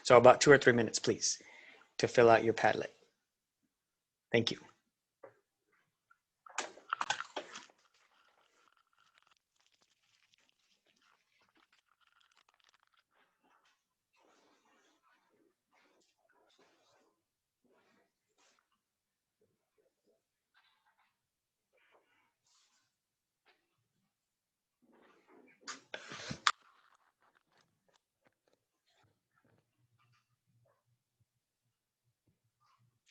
So about 2 or 3 minutes, please, to fill out your Padlet. Thank you.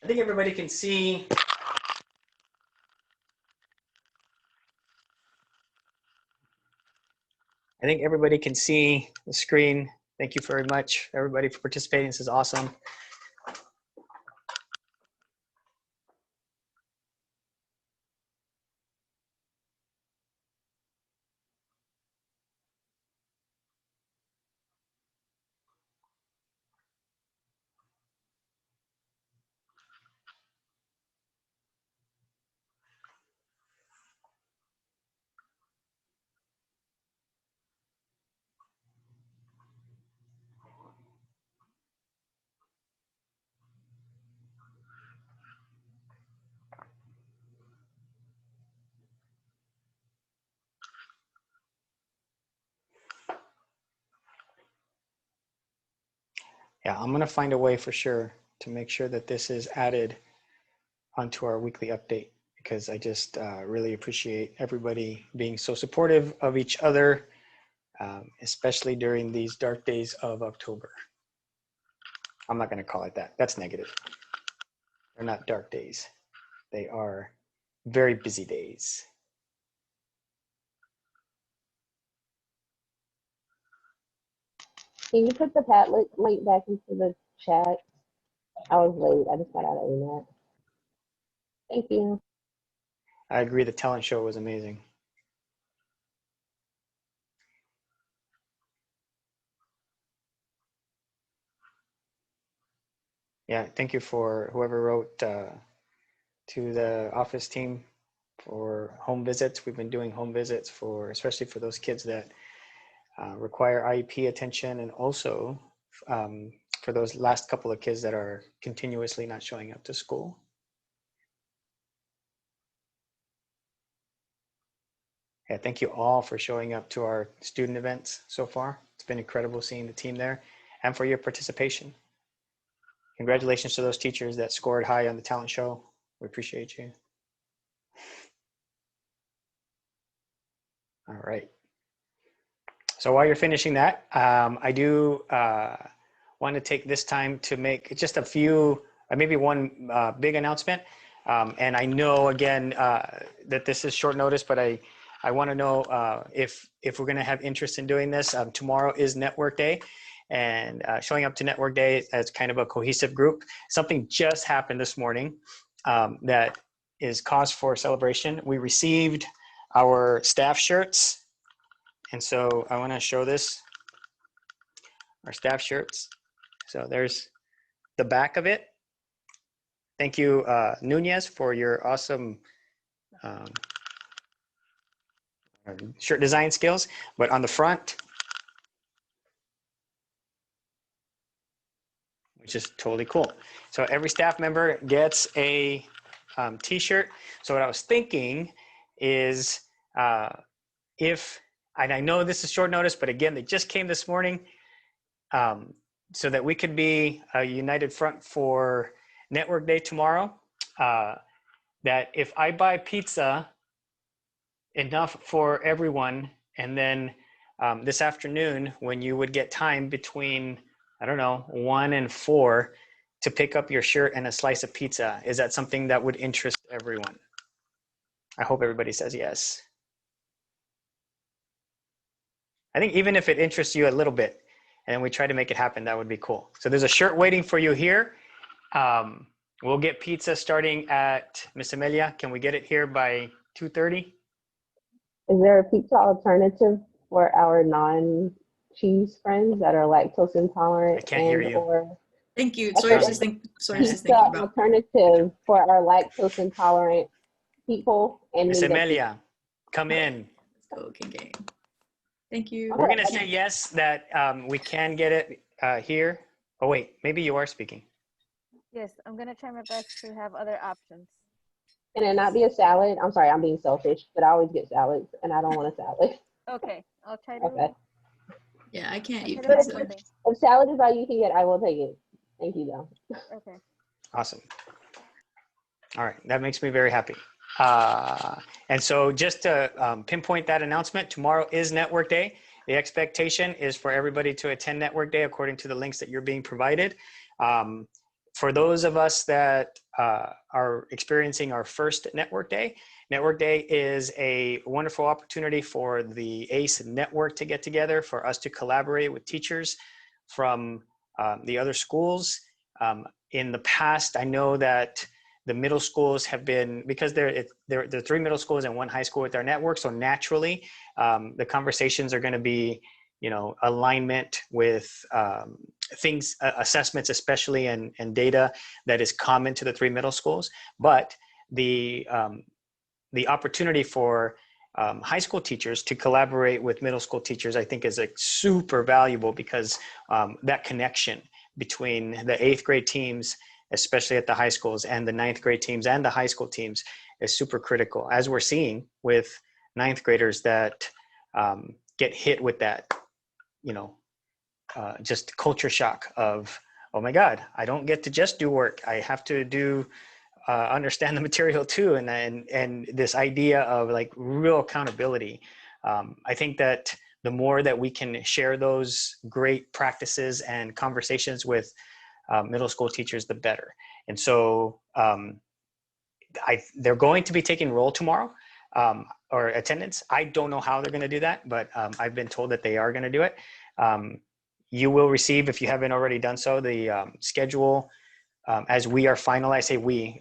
I think everybody can see. I think everybody can see the screen. Thank you very much, everybody, for participating. This is awesome. Yeah, I'm gonna find a way for sure to make sure that this is added onto our weekly update, because I just really appreciate everybody being so supportive of each other, especially during these dark days of October. I'm not gonna call it that. That's negative. They're not dark days. They are very busy days. Can you put the Padlet link back into the chat? I was late. I just got out of that. Thank you. I agree, the talent show was amazing. Yeah, thank you for whoever wrote to the office team for home visits. We've been doing home visits for, especially for those kids that require IEP attention, and also for those last couple of kids that are continuously not showing up to school. Yeah, thank you all for showing up to our student events so far. It's been incredible seeing the team there, and for your participation. Congratulations to those teachers that scored high on the talent show. We appreciate you. All right. So while you're finishing that, I do want to take this time to make just a few, maybe one big announcement. And I know, again, that this is short notice, but I want to know if we're going to have interest in doing this. Tomorrow is Network Day, and showing up to Network Day as kind of a cohesive group. Something just happened this morning that is cause for celebration. We received our staff shirts. And so I want to show this, our staff shirts. So there's the back of it. Thank you, Nunez, for your awesome shirt design skills. But on the front, which is totally cool. So every staff member gets a t-shirt. So what I was thinking is and I know this is short notice, but again, they just came this morning, so that we could be a united front for Network Day tomorrow, that if I buy pizza enough for everyone, and then this afternoon, when you would get time between, I don't know, 1 and 4 to pick up your shirt and a slice of pizza, is that something that would interest everyone? I hope everybody says yes. I think even if it interests you a little bit, and we try to make it happen, that would be cool. So there's a shirt waiting for you here. We'll get pizza starting at Miss Amelia. Can we get it here by 2:30? Is there a pizza alternative for our non-cheese friends that are lactose intolerant? I can't hear you. Or thank you. Sawyer's just thinking pizza about alternative for our lactose intolerant people. And Miss Amelia, come in. Let's go, okay, thank you. We're gonna say yes, that we can get it here. Oh, wait, maybe you are speaking. Yes, I'm gonna try my best to have other options. Can it not be a salad? I'm sorry, I'm being selfish, but I always get salads and I don't want a salad. Okay, I'll try to. Okay. Yeah, I can't I'll eat try to But find pizza. something. if salad is all you can get, I will take it. Thank you, though. Okay. Awesome. All right, that makes me very happy. And so just to pinpoint that announcement, tomorrow is Network Day. The expectation is for everybody to attend Network Day according to the links that you're being provided. For those of us that are experiencing our first Network Day is a wonderful opportunity for the ACE network to get together, for us to collaborate with teachers from the other schools. In the past, I know that the middle schools have been, because there are 3 middle schools and 1 high school with our network, so naturally the conversations are going to be, alignment with things, assessments especially, and data that is common to the 3 middle schools. But the opportunity for high school teachers to collaborate with middle school teachers, I think, is like super valuable, because that connection between the 8th grade teams, especially at the high schools, and the 9th grade teams and the high school teams is super critical, as we're seeing with 9th graders that get hit with that, just culture shock of, oh my God, I don't get to just do work. I have to do understand the material too, and this idea of like real accountability. I think that the more that we can share those great practices and conversations with middle school teachers, the better. And so they're going to be taking roll tomorrow, or attendance. I don't know how they're going to do that, but I've been told that they are going to do it. You will receive, if you haven't already done so, the schedule as we are finalizing.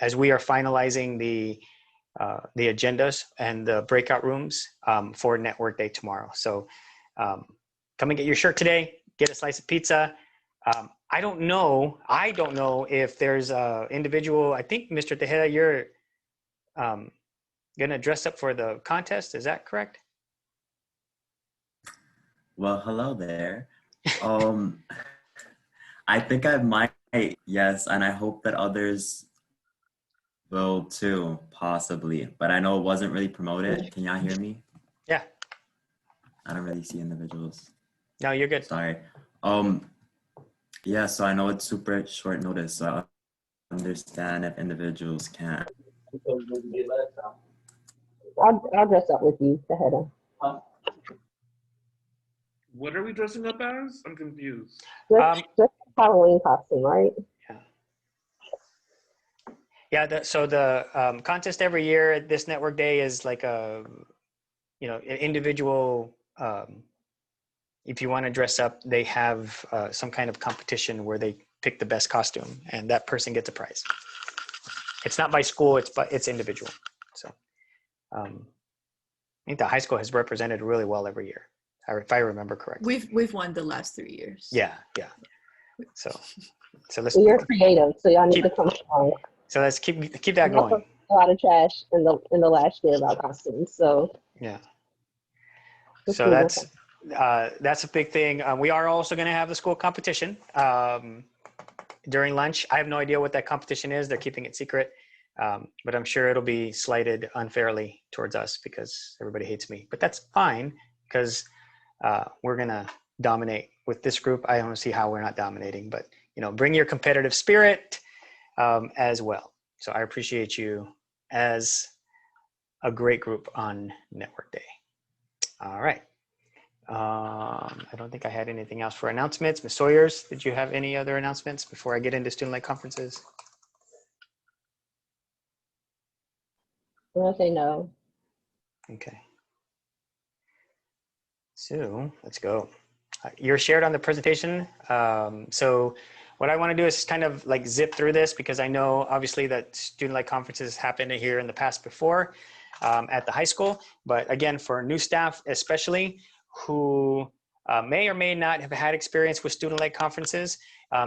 As we are finalizing the agendas and the breakout rooms for Network Day tomorrow. So come and get your shirt today. Get a slice of pizza. I don't know if there's a individual. I think, Mr. Tejeda, you're gonna dress up for the contest. Is that correct? Well, hello there. I think I might, yes, and I hope that others will too, possibly. But I know it wasn't really promoted. Can y'all hear me? Yeah. I don't really see individuals. No, you're good. Sorry. Yeah, so I know it's super short notice, so I understand if individuals can't. I'll dress up with you, Taheda. What are we dressing up as? I'm confused. Just Halloween costume, right? Yeah. So the contest every year at this Network Day is like a, an individual. If you want to dress up, they have some kind of competition where they pick the best costume, and that person gets a prize. It's not by school; it's individual. So I think the high school has represented really well every year, if I remember correctly. We've won the last 3 years. Yeah. So let's. You're creative, so y'all need to come strong. So let's keep that going. A lot of trash in the last year about costumes, so yeah. So that's a big thing. We are also going to have the school competition during lunch. I have no idea what that competition is. They're keeping it secret, but I'm sure it'll be slighted unfairly towards us because everybody hates me. But that's fine, because we're going to dominate with this group. I don't see how we're not dominating, but bring your competitive spirit as well. So I appreciate you as a great group on Network Day. All right. I don't think I had anything else for announcements. Ms. Sawyers, did you have any other announcements before I get into student-led conferences? I'm gonna say no. Okay. So let's go. You're shared on the presentation. So what I want to do is kind of like zip through this, because I know obviously that student-led conferences happened here in the past before at the high school. But again, for new staff especially, who may or may not have had experience with student-led conferences,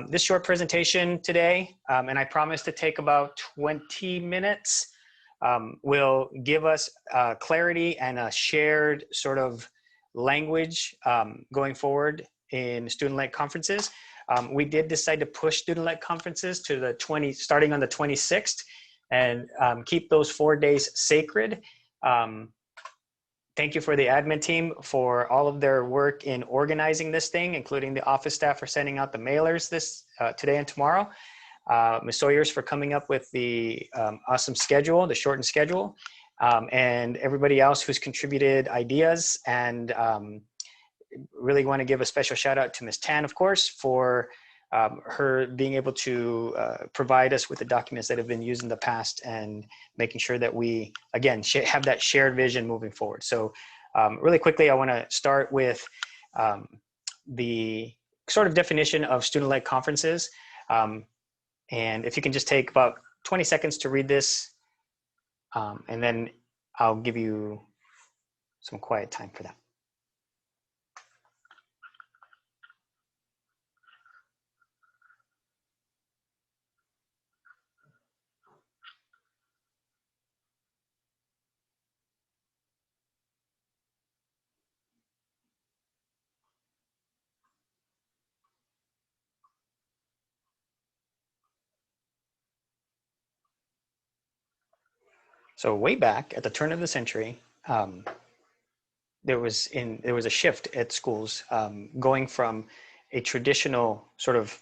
this short presentation today, and I promise to take about 20 minutes, will give us clarity and a shared sort of language going forward in student-led conferences. We did decide to push student-led conferences to starting on the 26th, and keep those 4 days sacred. Thank you for the admin team for all of their work in organizing this thing, including the office staff for sending out the mailers today and tomorrow. Ms. Sawyers for coming up with the awesome schedule, the shortened schedule, and everybody else who's contributed ideas. And really want to give a special shout out to Ms. Tan, of course, for her being able to provide us with the documents that have been used in the past and making sure that we, again, have that shared vision moving forward. So really quickly, I want to start with the sort of definition of student-led conferences. And if you can just take about 20 seconds to read this, and then I'll give you some quiet time for that. So way back at the turn of the century, there was a shift at schools, going from a traditional sort of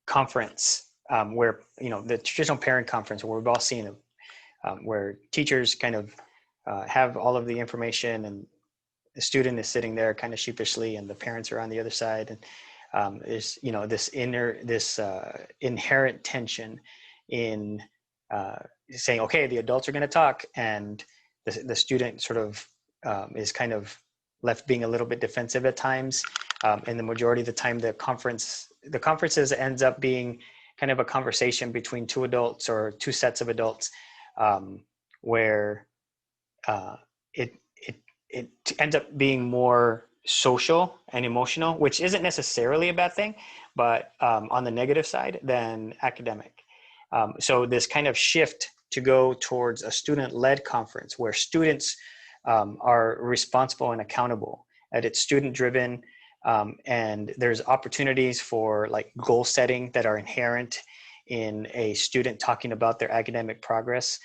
conference, where, the traditional parent conference where we've all seen it, where teachers kind of have all of the information, and the student is sitting there kind of sheepishly, and the parents are on the other side, and there's this inherent tension in saying, okay, the adults are going to talk, and the student sort of is kind of left being a little bit defensive at times. And the majority of the time, the conferences ends up being kind of a conversation between two adults or two sets of adults, where it ends up being more social and emotional, which isn't necessarily a bad thing, but on the negative side than academic. So this kind of shift to go towards a student-led conference where students are responsible and accountable, and it's student-driven, and there's opportunities for like goal setting that are inherent in a student talking about their academic progress,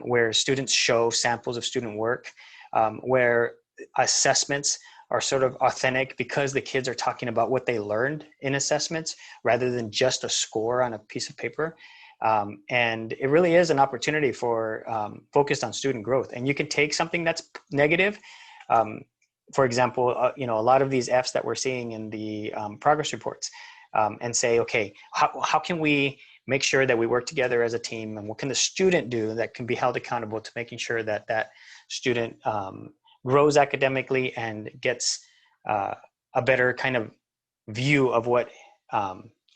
where students show samples of student work, where assessments are sort of authentic because the kids are talking about what they learned in assessments rather than just a score on a piece of paper. And it really is an opportunity for focused on student growth. And you can take something that's negative, for example, a lot of these Fs that we're seeing in the progress reports, and say, okay, how can we make sure that we work together as a team, and what can the student do that can be held accountable to making sure that that student grows academically and gets a better kind of view of what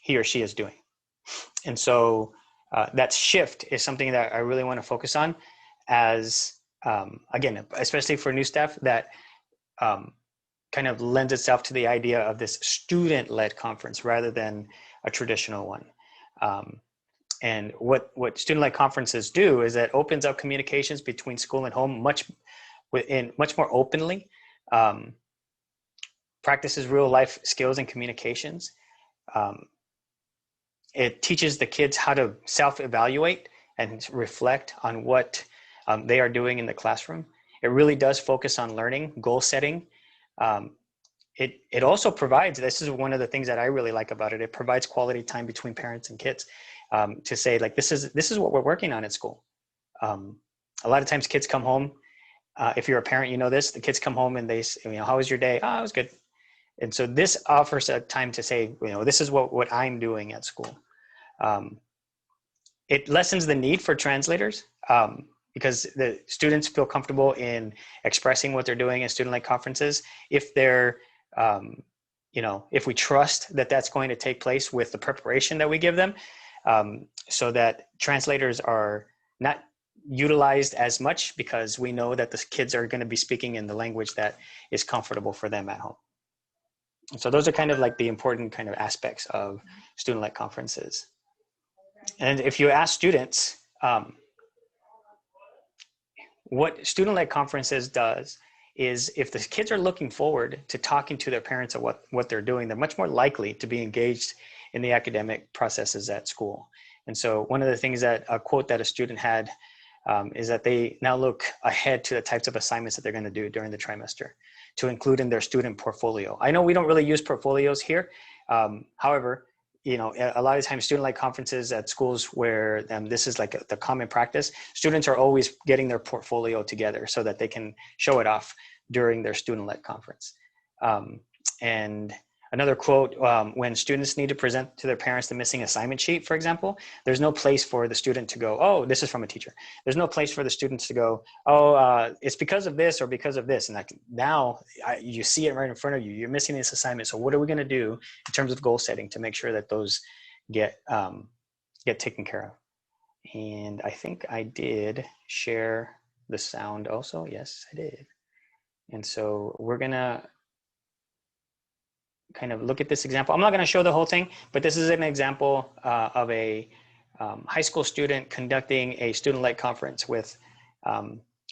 he or she is doing. And so that shift is something that I really want to focus on as, again, especially for new staff, that kind of lends itself to the idea of this student-led conference rather than a traditional one. And what student-led conferences do is that opens up communications between school and home much more openly, practices real life skills and communications. It teaches the kids how to self-evaluate and reflect on what they are doing in the classroom. It really does focus on learning, goal setting. It also provides, this is one of the things that I really like about it, it provides quality time between parents and kids, to say, like, this is what we're working on at school. A lot of times kids come home, if you're a parent, you know this, the kids come home and they say, how was your day? Oh, it was good. And so this offers a time to say, this is what I'm doing at school. It lessens the need for translators, because the students feel comfortable in expressing what they're doing in student-led conferences. If they're, if we trust that that's going to take place with the preparation that we give them, so that translators are not utilized as much, because we know that the kids are going to be speaking in the language that is comfortable for them at home. So those are kind of like the important kind of aspects of student-led conferences. And if you ask students, what student-led conferences does is if the kids are looking forward to talking to their parents of what they're doing, they're much more likely to be engaged in the academic processes at school. And so one of the things that a quote that a student had is that they now look ahead to the types of assignments that they're going to do during the trimester to include in their student portfolio. I know we don't really use portfolios here. However, you know, a lot of times student-led conferences at schools where this is like the common practice, students are always getting their portfolio together so that they can show it off during their student-led conference. And another quote, when students need to present to their parents the missing assignment sheet, for example, there's no place for the student to go, oh, this is from a teacher. There's no place for the students to go, oh, it's because of this or because of this. And like now you see it right in front of you. You're missing this assignment. So what are we going to do in terms of goal setting to make sure that those get taken care of? And I think I did share the sound also. Yes, I did. And so we're going to kind of look at this example. I'm not going to show the whole thing, but this is an example of a high school student conducting a student-led conference with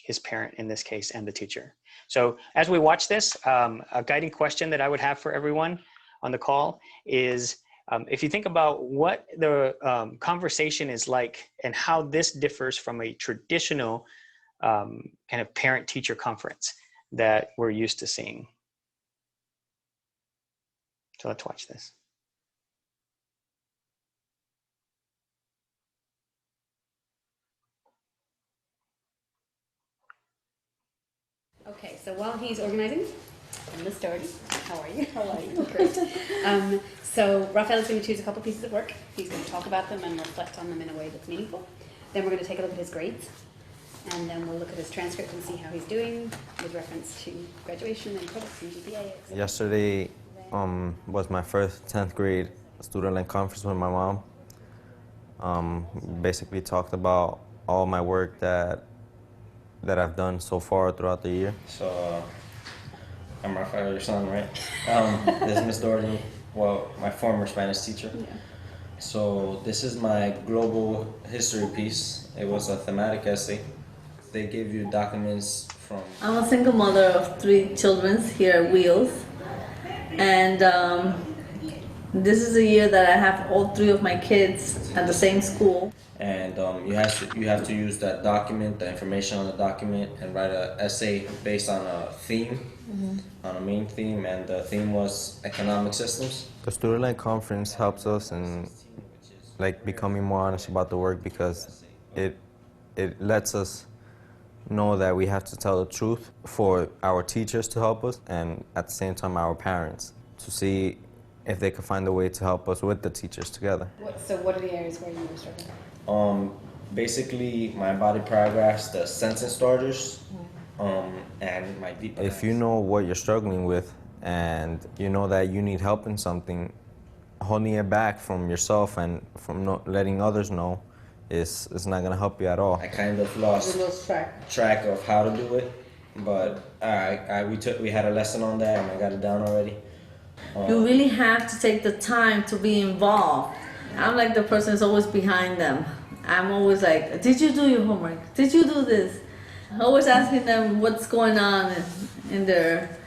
his parent in this case and the teacher. So as we watch this, a guiding question that I would have for everyone on the call is if you think about what the conversation is like and how this differs from a traditional kind of parent-teacher conference that we're used to seeing. So let's watch this. Okay, so while he's organizing, I'm Liz Doherty. How are you? How are you? Great. So Raphael is going to choose a couple pieces of work. He's going to talk about them and reflect on them in a way that's meaningful. Then we're going to take a look at his grades. And then we'll look at his transcript and see how he's doing with reference to graduation and credits and GPA, etc. Yesterday was my first 10th grade student-led conference with my mom. Basically talked about all my work that I've done so far throughout the year. So I'm Rafael, your son, right? This is Miss Doherty, well, my former Spanish teacher. Yeah. So this is my global history piece. It was a thematic essay. They gave you documents from... I'm a single mother of 3 children here at Wheels. And this is a year that I have all 3 of my kids at the same school. And you have to use that document, the information on the document, and write an essay based on a theme, on a main theme, and the theme was economic systems. The student-led conference helps us in like becoming more honest about the work because it lets us know that we have to tell the truth for our teachers to help us and at the same time our parents to see if they can find a way to help us with the teachers together. So what are the areas where you were struggling? Basically my body paragraphs, the sentence starters, and my deep. If you know what you're struggling with and you know that you need help in something, holding it back from yourself and from letting others know is not going to help you at all. I kind of lost track of how to do it, but we had a lesson on that and I got it down already. You really have to take the time to be involved. I'm like the person who's always behind them. I'm always like, did you do your homework? Did you do this? Always asking them what's going on in their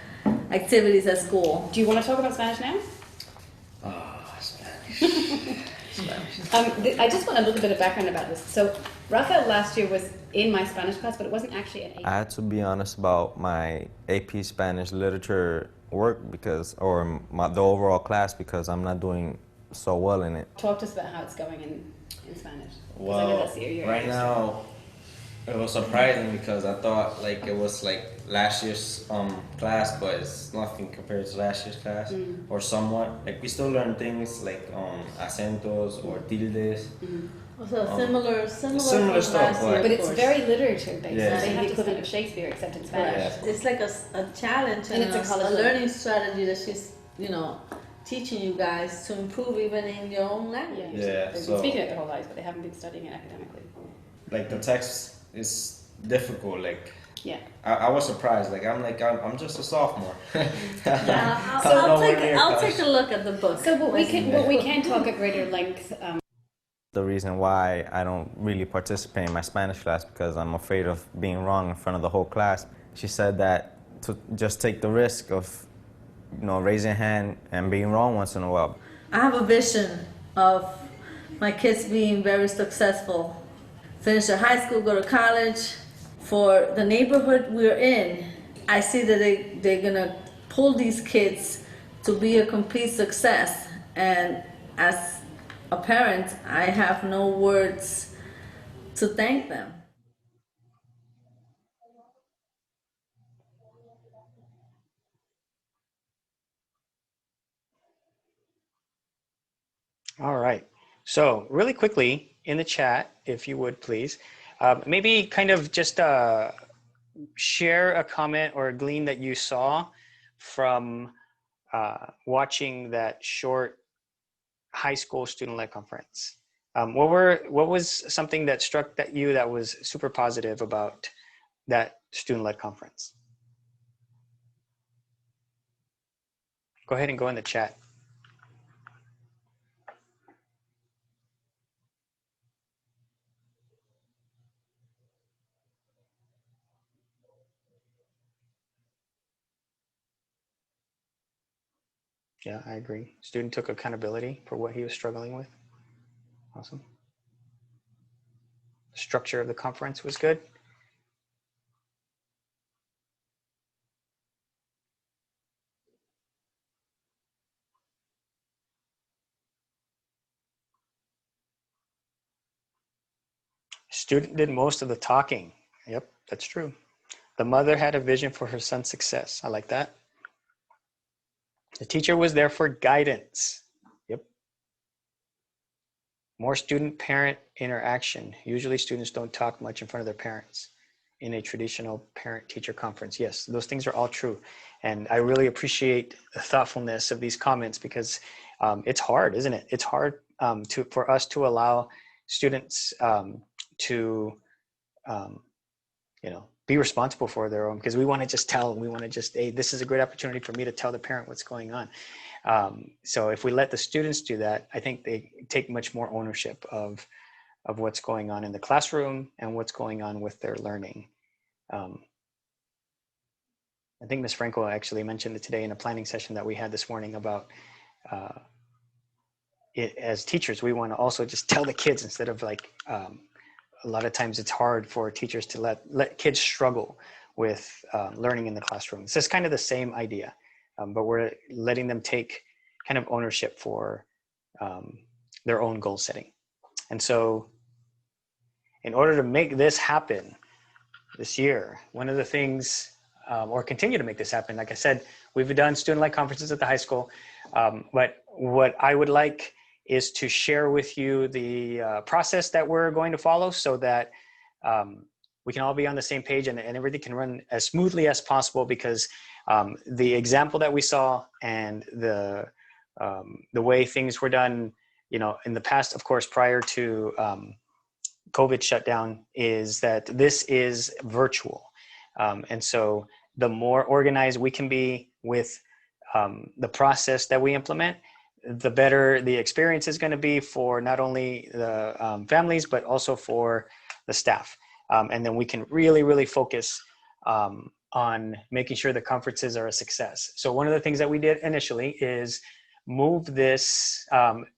activities at school. Do you want to talk about Spanish now? Spanish. I just want a little bit of background about this. So Rafael last year was in my Spanish class, but it wasn't actually an AP. I had to be honest about my AP Spanish literature work or the overall class because I'm not doing so well in it. Talk to us about how it's going in Spanish. Well, I know that's right now it was surprising because I thought like it was like last year's class, but it's nothing compared to last year's class, or somewhat. Like we still learn things like acentos or tildes. Also similar stuff, but it's very literature based. Yeah. They have the equivalent of Shakespeare except in Spanish. Yeah. It's like a challenge And it's a learning strategy that she's, teaching you guys to improve even in your own language. Yeah. They've been speaking it their whole lives, but they haven't been studying it academically. Like the text is difficult. Like yeah, I was surprised. Like I'm just a sophomore. Yeah, I'll take a look at the book. So what we can talk at greater length. The reason why I don't really participate in my Spanish class because I'm afraid of being wrong in front of the whole class. She said that to just take the risk of, raising a hand and being wrong once in a while. I have a vision of my kids being very successful, finish their high school, go to college. For the neighborhood we're in, I see that they're gonna pull these kids to be a complete success. And as a parent, I have no words to thank them. All right. So really quickly in the chat, if you would please, maybe kind of just share a comment or a glean that you saw from watching that short high school student-led conference. What was something that struck that you that was super positive about that student-led conference? Go ahead and go in the chat. Yeah, I agree. Student took accountability for what he was struggling with. Awesome. The structure of the conference was good. Student did most of the talking. Yep, that's true. The mother had a vision for her son's success. I like that. The teacher was there for guidance. Yep. More student-parent interaction. Usually students don't talk much in front of their parents in a traditional parent-teacher conference. Yes, those things are all true. And I really appreciate the thoughtfulness of these comments because it's hard, isn't it? It's hard for us to allow students to be responsible for their own, because we want to just tell them, we want to just, hey, this is a great opportunity for me to tell the parent what's going on. So if we let the students do that, I think they take much more ownership of what's going on in the classroom and what's going on with their learning. I think Ms. Franco actually mentioned it today in a planning session that we had this morning about as teachers, we want to also just tell the kids instead of like, a lot of times it's hard for teachers to let kids struggle with learning in the classroom. It's just kind of the same idea, but we're letting them take kind of ownership for their own goal setting. And so in order to make this happen this year, one of the things, or continue to make this happen, like I said, we've done student-led conferences at the high school, but what I would like is to share with you the process that we're going to follow so that we can all be on the same page and everything can run as smoothly as possible, because the example that we saw and the way things were done, in the past, of course, prior to COVID shutdown, is that this is virtual. And so the more organized we can be with the process that we implement, the better the experience is going to be for not only the families, but also for the staff. And then we can really, really focus on making sure the conferences are a success. So one of the things that we did initially is move this,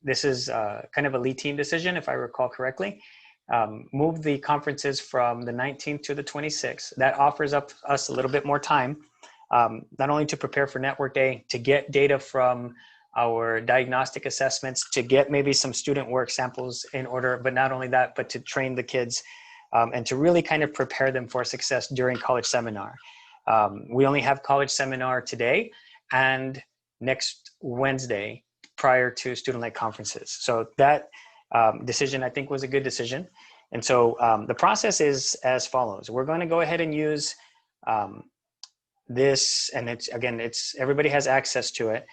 this is kind of a lead team decision, if I recall correctly, move the conferences from the 19th to the 26th. That offers us a little bit more time, not only to prepare for Network Day, to get data from our diagnostic assessments, to get maybe some student work samples in order, but not only that, but to train the kids and to really kind of prepare them for success during college seminar. We only have college seminar today and next Wednesday prior to student-led conferences. So that decision, I think, was a good decision. And so the process is as follows. We're going to go ahead and use this, and it's everybody has access to it,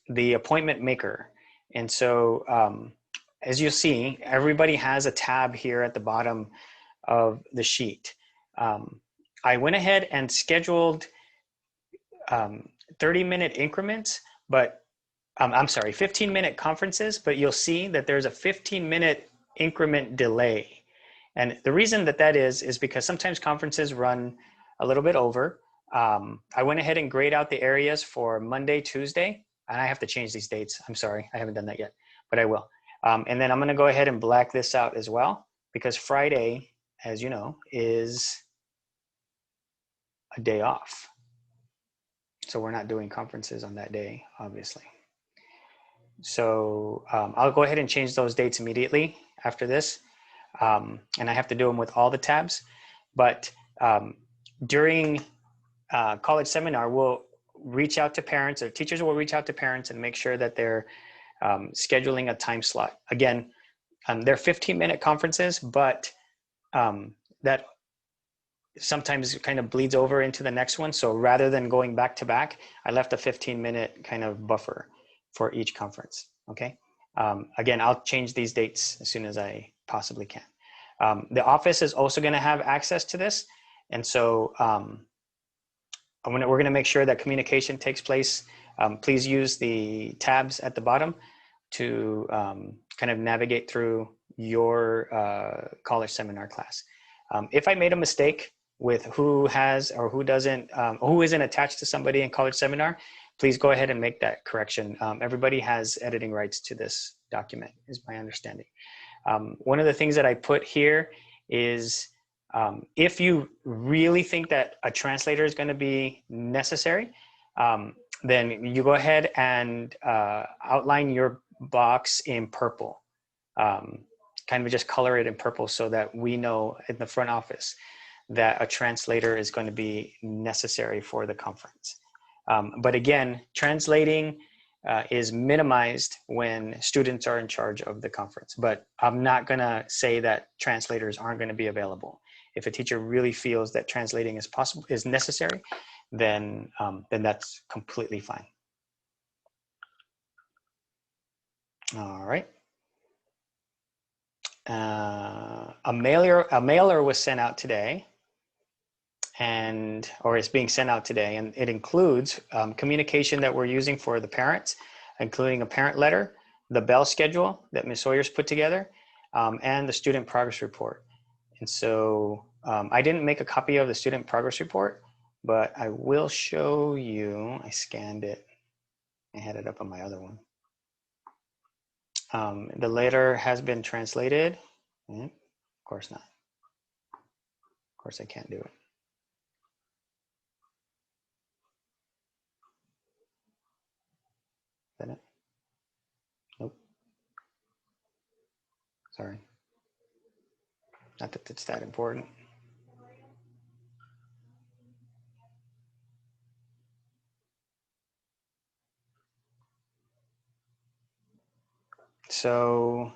the appointment maker. And so as you see, everybody has a tab here at the bottom of the sheet. I went ahead and scheduled 30-minute increments, but I'm sorry, 15-minute conferences, but you'll see that there's a 15-minute increment delay. And the reason that is because sometimes conferences run a little bit over. I went ahead and grayed out the areas for Monday, Tuesday, and I have to change these dates. I'm sorry, I haven't done that yet, but I will. And then I'm gonna go ahead and black this out as well, because Friday, as you know, is a day off. So we're not doing conferences on that day, obviously. So I'll go ahead and change those dates immediately after this. And I have to do them with all the tabs. But during college seminar, we'll reach out to parents, or teachers will reach out to parents and make sure that they're scheduling a time slot. Again, they're 15-minute conferences, but that sometimes kind of bleeds over into the next one. So rather than going back to back, I left a 15-minute kind of buffer for each conference, okay? Again, I'll change these dates as soon as I possibly can. The office is also gonna have access to this. And so we're gonna make sure that communication takes place. Please use the tabs at the bottom to kind of navigate through your college seminar class. If I made a mistake with who has or who doesn't, who isn't attached to somebody in college seminar, please go ahead and make that correction. Everybody has editing rights to this document, is my understanding. One of the things that I put here is if you really think that a translator is going to be necessary, then you go ahead and outline your box in purple. Kind of just color it in purple so that we know in the front office that a translator is going to be necessary for the conference. But again, translating is minimized when students are in charge of the conference. But I'm not going to say that translators aren't going to be available. If a teacher really feels that translating is necessary, then that's completely fine. All right. A mailer was sent out today, or is being sent out today, and it includes communication that we're using for the parents, including a parent letter, the bell schedule that Ms. Sawyer's put together, and the student progress report. And so I didn't make a copy of the student progress report, but I will show you. I scanned it. I had it up on my other one. The letter has been translated. Of course not. Of course I can't do it. Is that it? Nope. Sorry. Not that it's that important. So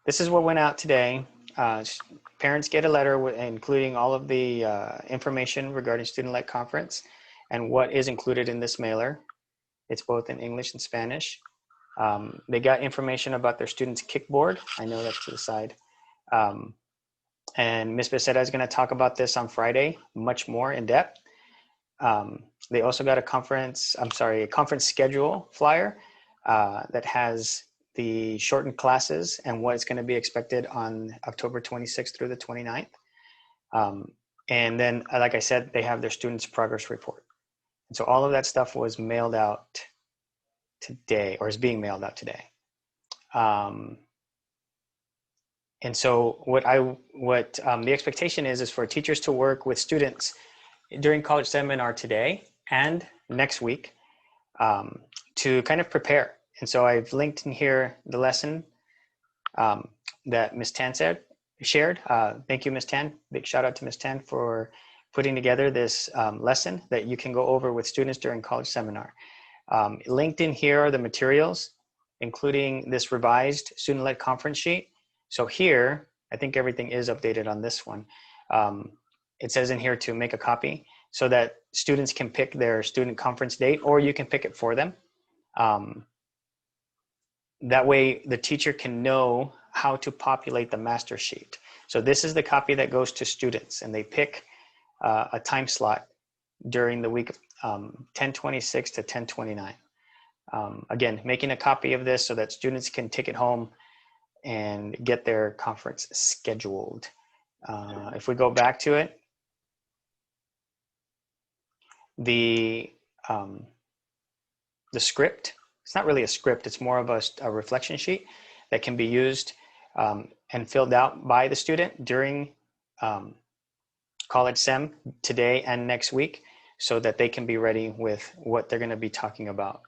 this is what went out today. Parents get a letter including all of the information regarding student-led conference and what is included in this mailer. It's both in English and Spanish. They got information about their students' kickboard. I know that's to the side. And Ms. Becerra is going to talk about this on Friday, much more in depth. They also got a conference schedule flyer that has the shortened classes and what is going to be expected on October 26th through the 29th. And then, like I said, they have their students' progress report. And so all of that stuff was mailed out today, or is being mailed out today. And so what the expectation is for teachers to work with students during college seminar today and next week to kind of prepare. And so I've linked in here the lesson that Ms. Tan shared. Thank you, Ms. Tan. Big shout out to Ms. Tan for putting together this lesson that you can go over with students during college seminar. Linked in here are the materials, including this revised student-led conference sheet. So here, I think everything is updated on this one. It says in here to make a copy so that students can pick their student conference date, or you can pick it for them. That way the teacher can know how to populate the master sheet. So this is the copy that goes to students, and they pick a time slot during the week of 10/26 to 10/29. Again, making a copy of this so that students can take it home and get their conference scheduled. If we go back to it, the script. It's not really a script. It's more of a reflection sheet that can be used and filled out by the student during College SEM today and next week, so that they can be ready with what they're going to be talking about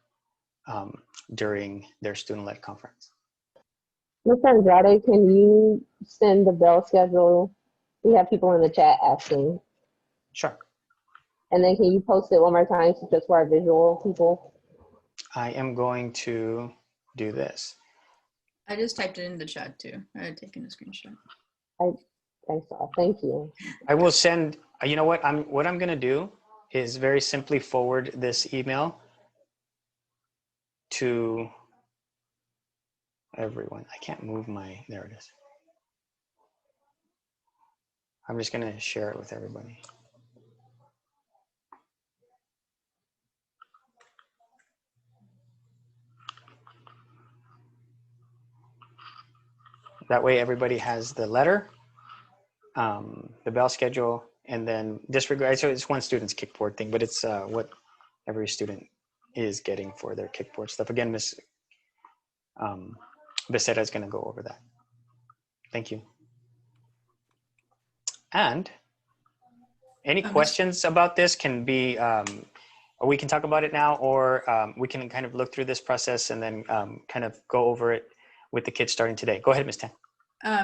during their student-led conference. Ms. Andrade, can you send the bell schedule? We have people in the chat asking. Sure. And then can you post it one more time just for our visual people? I am going to do this. I just typed it in the chat too. I had taken a screenshot. I saw. Thank you. I will send, you know what I'm going to do is very simply forward this email to everyone. I can't move there it is. I'm just going to share it with everybody. That way everybody has the letter, the bell schedule, and then disregard, so it's one student's kickboard thing, but it's what every student is getting for their kickboard stuff. Again, Ms. Becerra is going to go over that. Thank you. And any questions about this can be, we can talk about it now, or we can kind of look through this process and then kind of go over it with the kids starting today. Go ahead, Ms. Tan.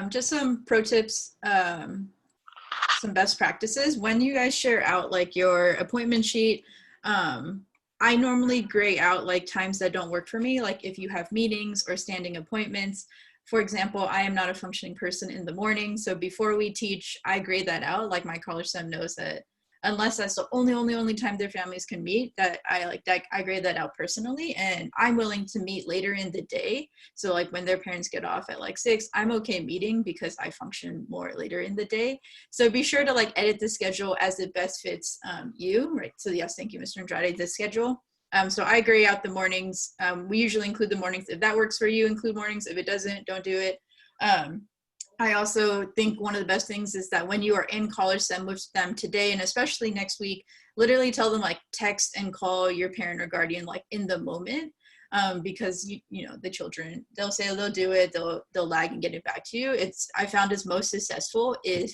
Just some pro tips, some best practices. When you guys share out like your appointment sheet, I normally gray out like times that don't work for me. Like if you have meetings or standing appointments. For example, I am not a functioning person in the morning. So before we teach, I grade that out. Like my college SEM knows that unless that's the only time their families can meet, that I grade that out personally. And I'm willing to meet later in the day. So like when their parents get off at like 6, I'm okay meeting because I function more later in the day. So be sure to like edit the schedule as it best fits you, right? So yes, thank you, Mr. Andrade, the schedule. So I gray out the mornings. We usually include the mornings. If that works for you, include mornings. If it doesn't, don't do it. I also think one of the best things is that when you are in college SEM with them today, and especially next week, literally tell them like text and call your parent or guardian like in the moment, because you know the children, they'll say they'll do it, they'll lag and get it back to you. I found it's most successful if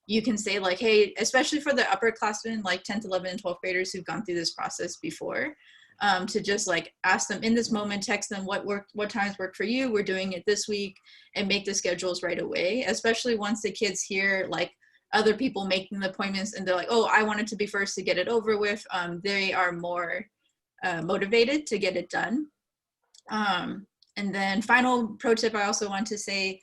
you can say like, hey, especially for the upperclassmen, like 10th, 11th, and 12th graders who've gone through this process before, to just like ask them in this moment, text them what times work for you, we're doing it this week, and make the schedules right away, especially once the kids hear like other people making the appointments and they're like, oh, I wanted to be first to get it over with. They are more motivated to get it done. And then final pro tip I also want to say,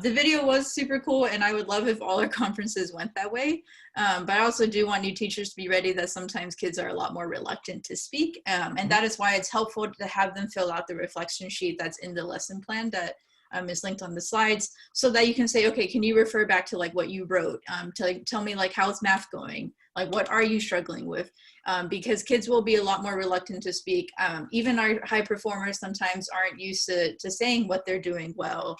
the video was super cool and I would love if all our conferences went that way. But I also do want new teachers to be ready that sometimes kids are a lot more reluctant to speak. And that is why it's helpful to have them fill out the reflection sheet that's in the lesson plan that is linked on the slides, so that you can say, okay, can you refer back to like what you wrote? Tell me like, how's math going? Like, what are you struggling with? Because kids will be a lot more reluctant to speak. Even our high performers sometimes aren't used to saying what they're doing well.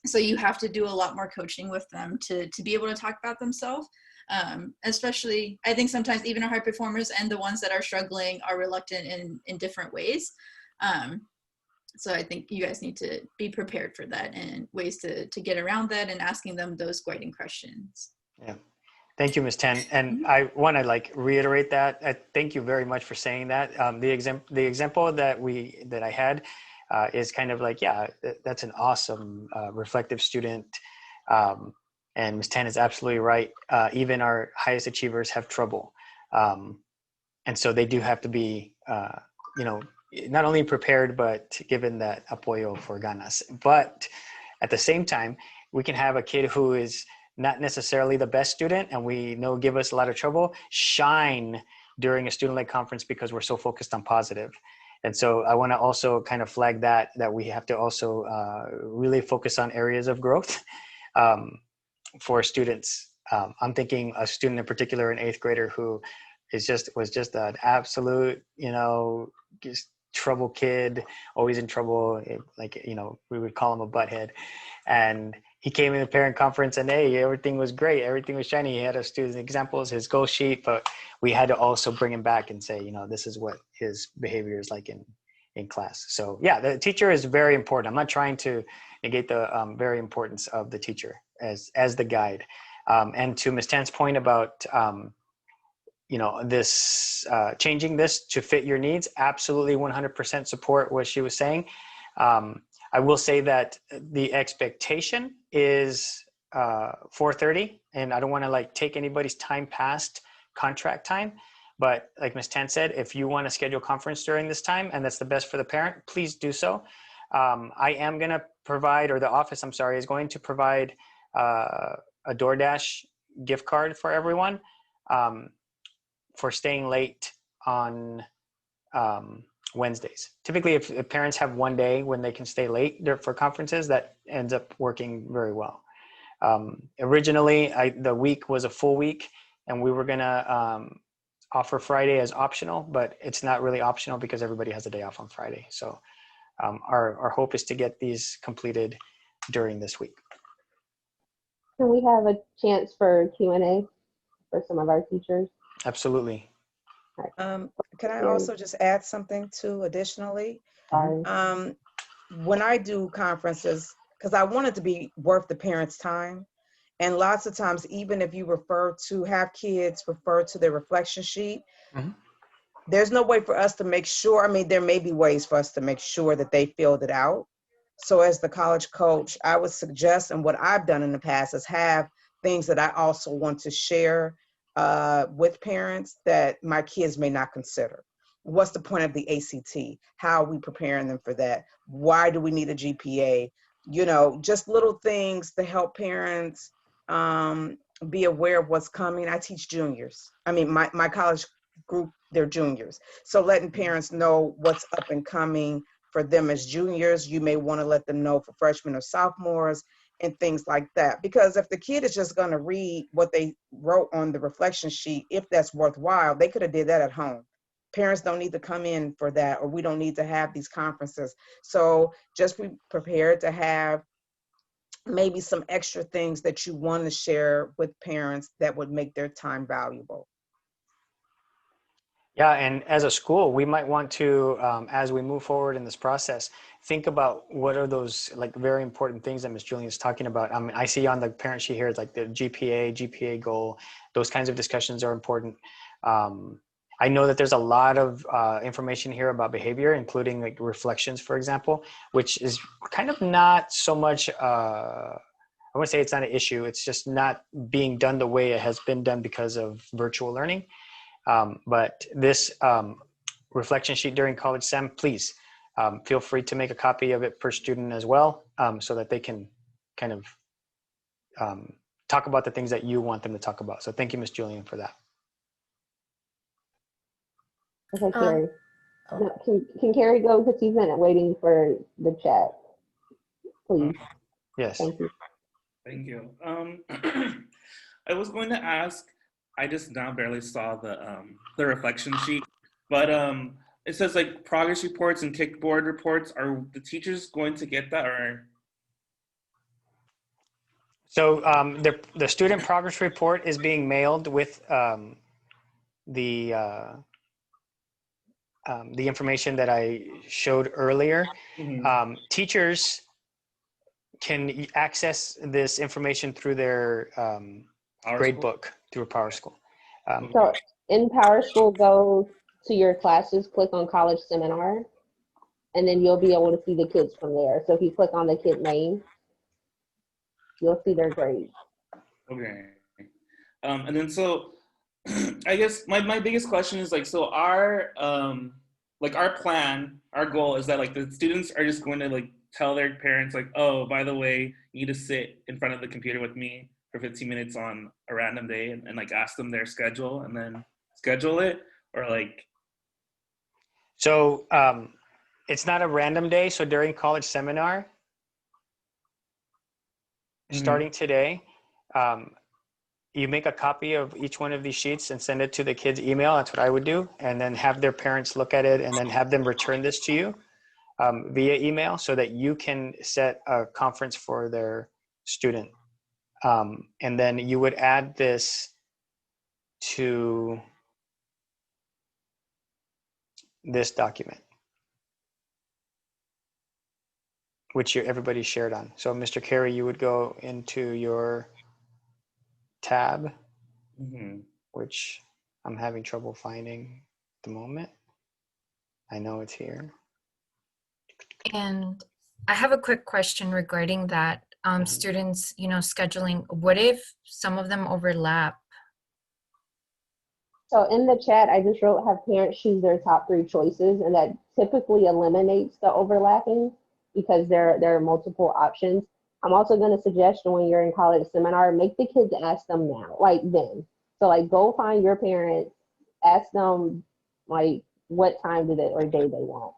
So you have to do a lot more coaching with them to be able to talk about themselves. Especially, I think sometimes even our high performers and the ones that are struggling are reluctant in different ways. So I think you guys need to be prepared for that and ways to get around that and asking them those guiding questions. Yeah. Thank you, Ms. Tan. And I want to like reiterate that. Thank you very much for saying that. The example that I had is kind of like, yeah, that's an awesome reflective student. And Ms. Tan is absolutely right. Even our highest achievers have trouble. And so they do have to be, not only prepared, but given that apoyo for ganas. But at the same time, we can have a kid who is not necessarily the best student and we know give us a lot of trouble, shine during a student-led conference because we're so focused on positive. And so I want to also kind of flag that we have to also really focus on areas of growth for students. I'm thinking a student in particular, an 8th grader who was just an absolute, just trouble kid, always in trouble. We would call him a butthead. And he came in the parent conference and hey, everything was great. Everything was shiny. He had us do his examples, his goal sheet, but we had to also bring him back and say, this is what his behavior is like in class. So yeah, the teacher is very important. I'm not trying to negate the very importance of the teacher as the guide. And to Ms. Tan's point about, this changing this to fit your needs, absolutely 100% support what she was saying. I will say that the expectation is 4:30, and I don't want to take anybody's time past contract time. But like Ms. Tan said, if you want to schedule conference during this time and that's the best for the parent, please do so. I am going to provide, or the office, I'm sorry, is going to provide a DoorDash gift card for everyone for staying late on Wednesdays. Typically, if parents have one day when they can stay late for conferences, that ends up working very well. Originally, the week was a full week, and we were going to offer Friday as optional, but it's not really optional because everybody has a day off on Friday. So our hope is to get these completed during this week. Can we have a chance for Q&A for some of our teachers? Absolutely. Can I also just add something too additionally? Sorry. When I do conferences, because I want it to be worth the parents' time, and lots of times, even if you have kids refer to their reflection sheet, there's no way for us to make sure, there may be ways for us to make sure that they filled it out. So as the college coach, I would suggest, and what I've done in the past is have things that I also want to share with parents that my kids may not consider. What's the point of the ACT? How are we preparing them for that? Why do we need a GPA? Just little things to help parents be aware of what's coming. I teach juniors. My college group, they're juniors. So letting parents know what's up and coming for them as juniors. You may want to let them know for freshmen or sophomores and things like that. Because if the kid is just going to read what they wrote on the reflection sheet, if that's worthwhile, they could have did that at home. Parents don't need to come in for that, or we don't need to have these conferences. So just be prepared to have maybe some extra things that you want to share with parents that would make their time valuable. Yeah, and as a school, we might want to, as we move forward in this process, think about what are those very important things that Ms. Julian is talking about. I see on the parent sheet here, it's like the GPA goal. Those kinds of discussions are important. I know that there's a lot of information here about behavior, including reflections, for example, which is kind of not so much, I wouldn't say it's not an issue. It's just not being done the way it has been done because of virtual learning. But this reflection sheet during college sem, please feel free to make a copy of it per student as well, so that they can kind of talk about the things that you want them to talk about. So thank you, Ms. Julian, for that. Okay, Carrie. No, can Carrie go, because she's been waiting for the chat, please? Yes. Thank you. Thank you. I was going to ask, I just now barely saw the reflection sheet, but it says progress reports and kickboard reports. Are the teachers going to get that, or? So the student progress report is being mailed with the information that I showed earlier. Teachers can access this information through their grade book through a Power School. So in Power School, go to your classes, click on college seminar, and then you'll be able to see the kids from there. So if you click on the kid name, you'll see their grades. Okay. And then so I guess my biggest question is so our plan, our goal is that the students are just going to tell their parents oh, by the way, you need to sit in front of the computer with me for 15 minutes on a random day and ask them their schedule and then schedule it, or So it's not a random day. So during college seminar, starting today, you make a copy of each one of these sheets and send it to the kids' email. That's what I would do. And then have their parents look at it and then have them return this to you via email so that you can set a conference for their student. And then you would add this to this document, which everybody shared on. So Mr. Carey, you would go into your tab, which I'm having trouble finding at the moment. I know it's here. And I have a quick question regarding that. Students, scheduling, what if some of them overlap? So in the chat, I just wrote have parents choose their top 3 choices, and that typically eliminates the overlapping because there are multiple options. I'm also going to suggest when you're in college seminar, make the kids ask them now, like then. So like go find your parents, ask them like what time did it or day they want.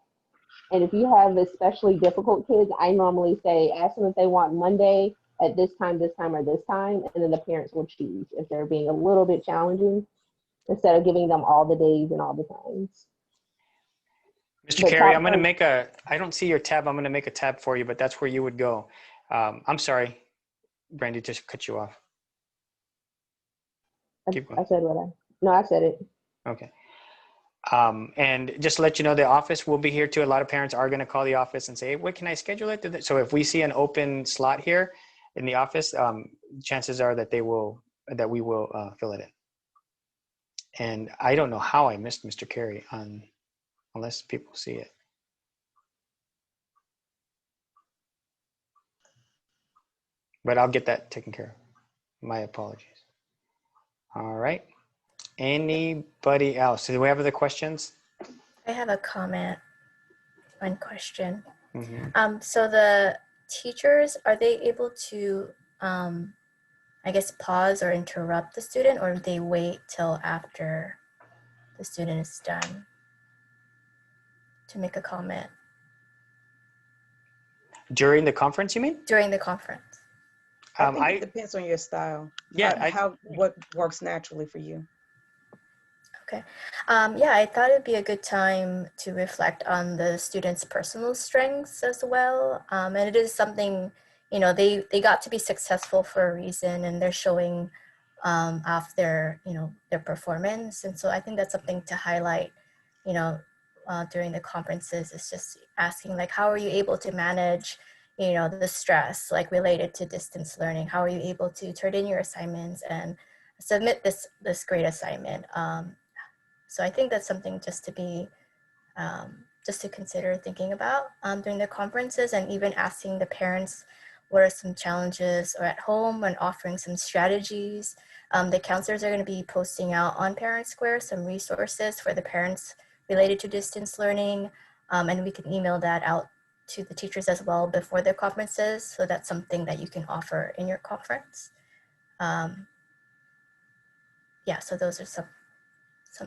And if you have especially difficult kids, I normally say ask them if they want Monday at this time, or this time, and then the parents will choose if they're being a little bit challenging, instead of giving them all the days and all the times. Mr. Carey, I'm going to make I don't see your tab. I'm going to make a tab for you, but that's where you would go. I'm sorry, Brandy, just cut you off. Keep going. I said what I said it. Okay. And just to let you know, the office will be here too. A lot of parents are going to call the office and say, hey, what can I schedule it? So if we see an open slot here in the office, chances are that we will fill it in. And I don't know how I missed Mr. Carey unless people see it. But I'll get that taken care of. My apologies. All right. Anybody else? Do we have other questions? I have a comment, one question. Mm-hmm. So the teachers, are they able to, I guess, pause or interrupt the student, or they wait till after the student is done to make a comment? During the conference, you mean? During the conference. I think it depends on your style. Yeah. What works naturally for you. Okay. Yeah, I thought it'd be a good time to reflect on the students' personal strengths as well. And it is something, they got to be successful for a reason, and they're showing off their performance. And so I think that's something to highlight, during the conferences, is just asking, like, how are you able to manage, the stress, like, related to distance learning? How are you able to turn in your assignments and submit this great assignment? So I think that's something just to be, just to consider thinking about during the conferences, and even asking the parents what are some challenges or at home, and offering some strategies. The counselors are going to be posting out on Parent Square some resources for the parents related to distance learning, and we can email that out to the teachers as well before their conferences. So that's something that you can offer in your conference. Yeah, so those are some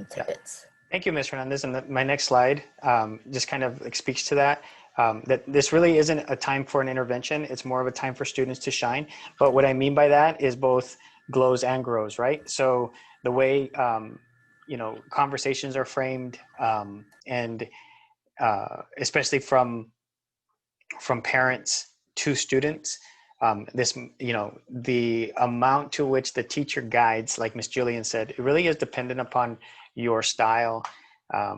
tidbits. Thank you, Ms. Hernandez. And my next slide just kind of speaks to that. That this really isn't a time for an intervention. It's more of a time for students to shine. But what I mean by that is both glows and grows, right? So the way, conversations are framed, and especially from parents to students, the amount to which the teacher guides, like Ms. Jillian said, it really is dependent upon your style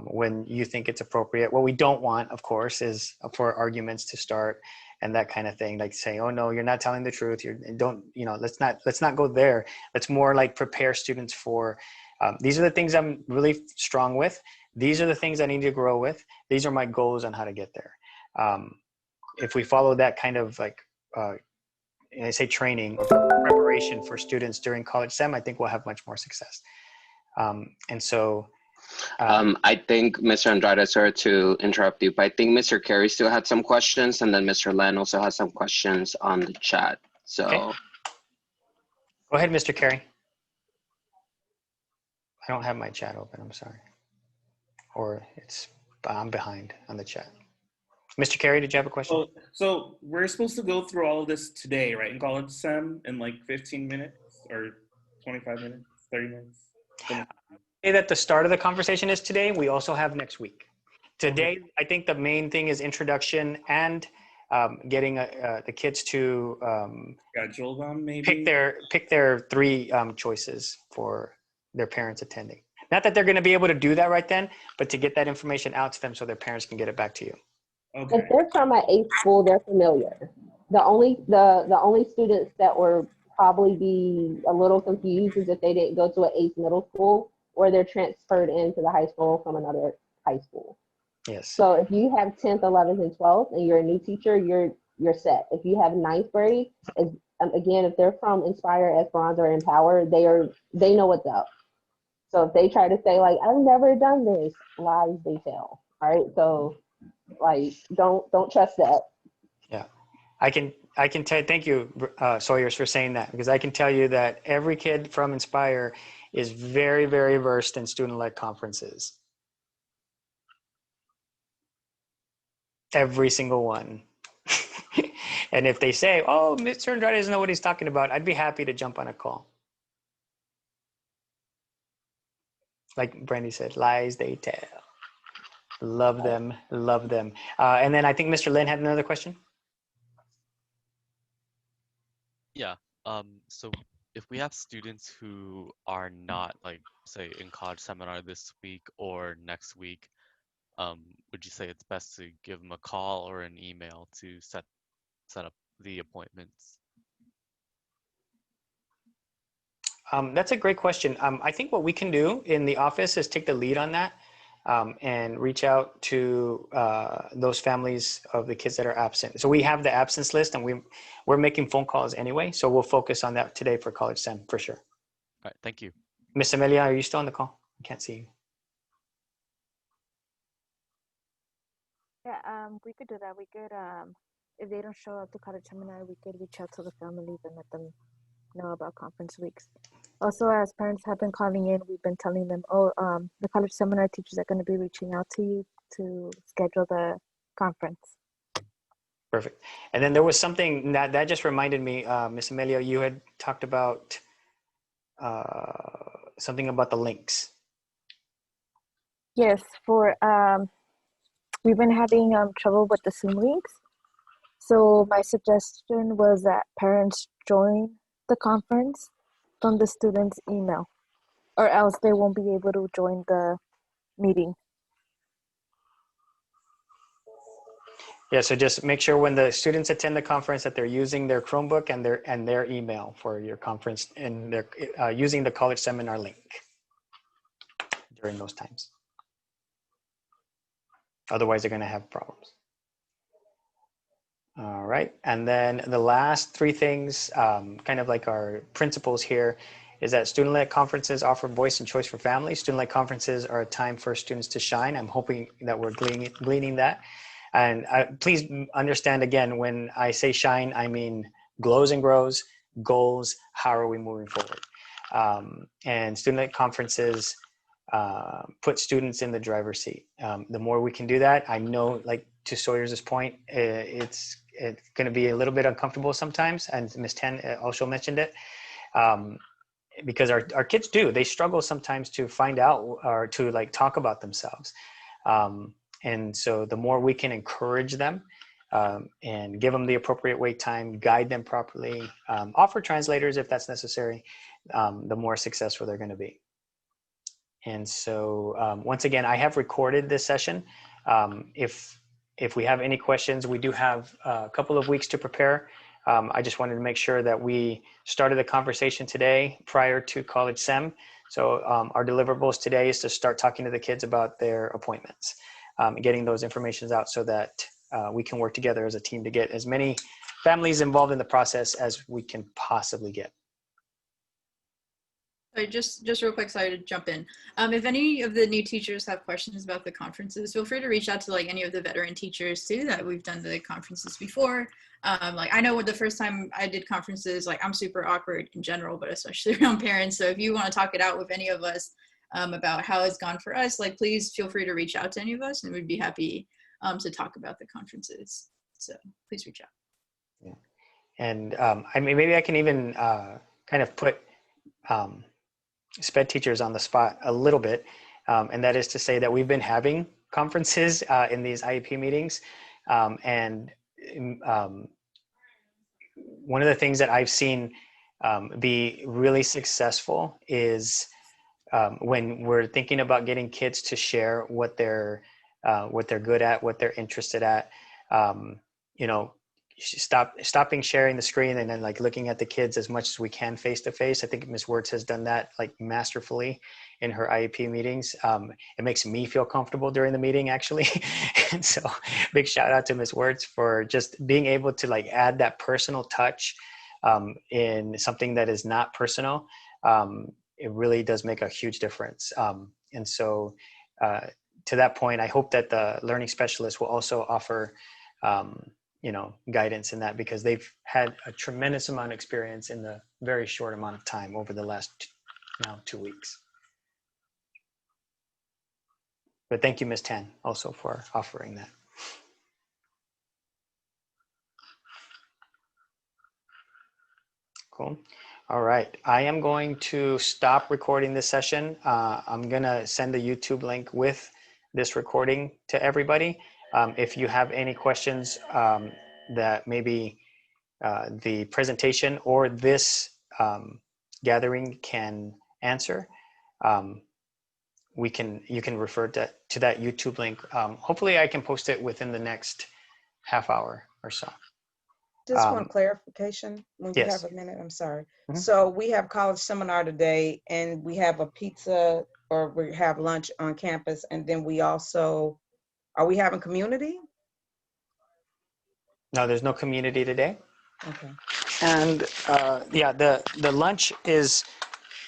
when you think it's appropriate. What we don't want, of course, is for arguments to start and that kind of thing, like saying, oh no, you're not telling the truth. Let's not go there. Let's more like prepare students for, these are the things I'm really strong with. These are the things I need to grow with. These are my goals on how to get there. If we follow that kind of like, I say training or preparation for students during college STEM, I think we'll have much more success. And so I think Mr. Andrade, sorry to interrupt you, but I think Mr. Carey still had some questions, and then Mr. Len also has some questions on the chat. So okay. Go ahead, Mr. Carey. I don't have my chat open, I'm sorry. Or I'm behind on the chat. Mr. Carey, did you have a question? So we're supposed to go through all of this today, right? In college STEM in like 15 minutes or 25 minutes, 30 minutes? Say that the start of the conversation is today. We also have next week. Today, I think the main thing is introduction and getting the kids to Schedule them, maybe. pick their three choices for their parents attending. Not that they're going to be able to do that right then, but to get that information out to them so their parents can get it back to you. Okay. If they're from an ACE school, they're familiar. The only students that were probably be a little confused is if they didn't go to an ACE middle school or they're transferred into the high school from another high school. Yes. So if you have 10th, 11th, and 12th, and you're a new teacher, you're set. If you have ninth grade, again, if they're from Inspire, Esperanza, or Empower, they know what's up. So if they try to say like, I've never done this, lies they tell. All right. So like, don't trust that. Yeah, I can tell. Thank you, Sawyers, for saying that, because I can tell you that every kid from Inspire is very, very versed in student-led conferences. Every single one. And if they say, "Oh, Mr. Andrade doesn't know what he's talking about," I'd be happy to jump on a call. Like Brandy said, lies they tell. Love them, love them. And then I think Mr. Lin had another question. Yeah. So if we have students who are not, like, say, in college seminar this week or next week, would you say it's best to give them a call or an email to set up the appointments? That's a great question. I think what we can do in the office is take the lead on that and reach out to those families of the kids that are absent. So we have the absence list, and we're making phone calls anyway. So we'll focus on that today for College Sem for sure. All right, thank you. Miss Amelia, are you still on the call? I can't see you. Yeah, we could do that. We could, if they don't show up to college seminar, we could reach out to the families and let them know about conference weeks. Also, as parents have been calling in, we've been telling them, the college seminar teachers are going to be reaching out to you to schedule the conference. Perfect. And then there was something that just reminded me, Miss Amelia, you had talked about something about the links. Yes, we've been having trouble with the Zoom links. So my suggestion was that parents join the conference from the student's email, or else they won't be able to join the meeting. Yeah, so just make sure when the students attend the conference that they're using their Chromebook and their email for your conference, and they're using the college seminar link during those times. Otherwise, they're going to have problems. All right, and then the last three things, kind of like our principles here, is that student-led conferences offer voice and choice for families. Student-led conferences are a time for students to shine. I'm hoping that we're gleaning that. And please understand, again, when I say shine, I mean glows and grows, goals, how are we moving forward? And student-led conferences put students in the driver's seat. The more we can do that, I know, like to Sawyer's point, it's going to be a little bit uncomfortable sometimes, and Ms. Tan also mentioned it, because our kids they struggle sometimes to find out or to like talk about themselves. And so the more we can encourage them and give them the appropriate wait time, guide them properly, offer translators if that's necessary, the more successful they're going to be. And so once again, I have recorded this session. If we have any questions, we do have a couple of weeks to prepare. I just wanted to make sure that we started the conversation today prior to College Sem. So our deliverables today is to start talking to the kids about their appointments, getting those informations out so that we can work together as a team to get as many families involved in the process as we can possibly get. Sorry, just real quick, sorry to jump in. If any of the new teachers have questions about the conferences, feel free to reach out to like any of the veteran teachers too, that we've done the conferences before. Like I know the first time I did conferences, like I'm super awkward in general, but especially around parents. So if you want to talk it out with any of us about how it's gone for us, like please feel free to reach out to any of us and we'd be happy to talk about the conferences. So please reach out. Yeah. And I mean, maybe I can even kind of put SPED teachers on the spot a little bit. And that is to say that we've been having conferences in these IEP meetings. And one of the things that I've seen be really successful is when we're thinking about getting kids to share what they're good at, what they're interested at. You know, stopping sharing the screen and then like looking at the kids as much as we can face to face. I think Ms. Wertz has done that like masterfully in her IEP meetings. It makes me feel comfortable during the meeting actually. And so big shout out to Ms. Wertz for just being able to like add that personal touch in something that is not personal. It really does make a huge difference. And so to that point, I hope that the learning specialist will also offer you know, guidance in that, because they've had a tremendous amount of experience in the very short amount of time over the last 2 weeks. But thank you, Ms. Tan, also for offering that. Cool. All right, I am going to stop recording this session. I'm gonna send the YouTube link with this recording to everybody. If you have any questions that maybe the presentation or this gathering can answer, you can refer to that YouTube link. Hopefully I can post it within the next half hour or so. Just one clarification when you yes. have a minute, I'm sorry. Mm-hmm. So we have college seminar today and we have a pizza or we have lunch on campus, and then we also, are we having community? No, there's no community today. Okay. And yeah, the lunch is,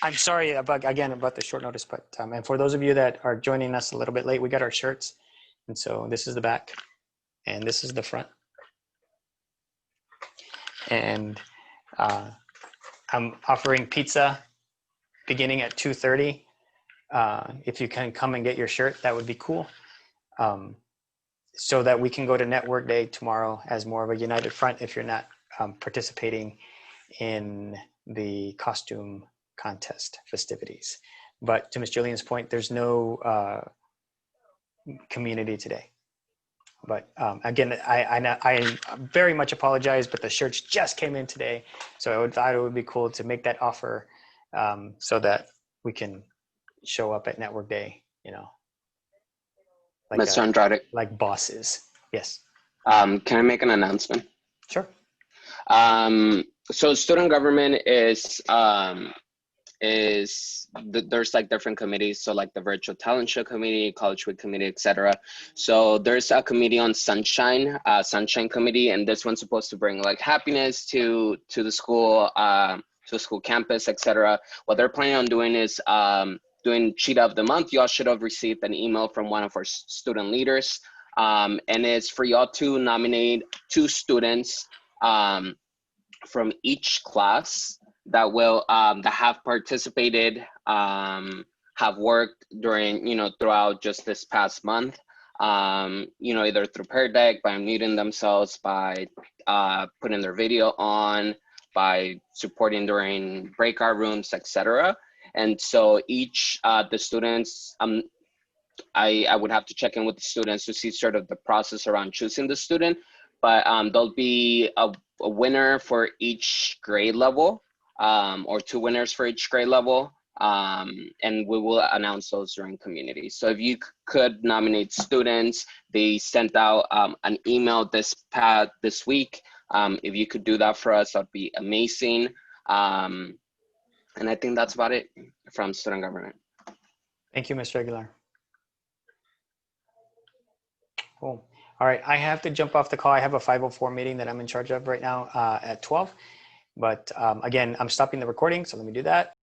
I'm sorry about the short notice, but and for those of you that are joining us a little bit late, we got our shirts. And so this is the back and this is the front. And I'm offering pizza beginning at 2:30. If you can come and get your shirt, that would be cool. So that we can go to Network Day tomorrow as more of a united front if you're not participating in the costume contest festivities. But to Ms. Julian's point, there's no community today. But again, I very much apologize, but the shirts just came in today. So I thought it would be cool to make that offer so that we can show up at Network Day, you know. Like Mr. Andrade. Like bosses. Yes. Can I make an announcement? Sure. So student government is there's like different committees, so like the virtual talent show committee, college week committee, etc. So there's a committee on sunshine committee, and this one's supposed to bring like happiness to the school, to the school campus, etc. What they're planning on doing is doing Cheetah of the Month. Y'all should have received an email from one of our student leaders, and it's for y'all to nominate 2 students from each class that will that have participated, have worked during, you know, throughout just this past month, you know, either through Pear Deck, by muting themselves, by putting their video on, by supporting during breakout rooms, etc. And so each the students, I would have to check in with the students to see sort of the process around choosing the student, but there'll be a winner for each grade level, or 2 winners for each grade level, and we will announce those during community. So if you could nominate students, they sent out an email this week. If you could do that for us, that'd be amazing. And I think that's about it from student government. Thank you, Mr. Aguilar. Cool. All right, I have to jump off the call. I have a 504 meeting that I'm in charge of right now at 12. But again, I'm stopping the recording, so let me do that.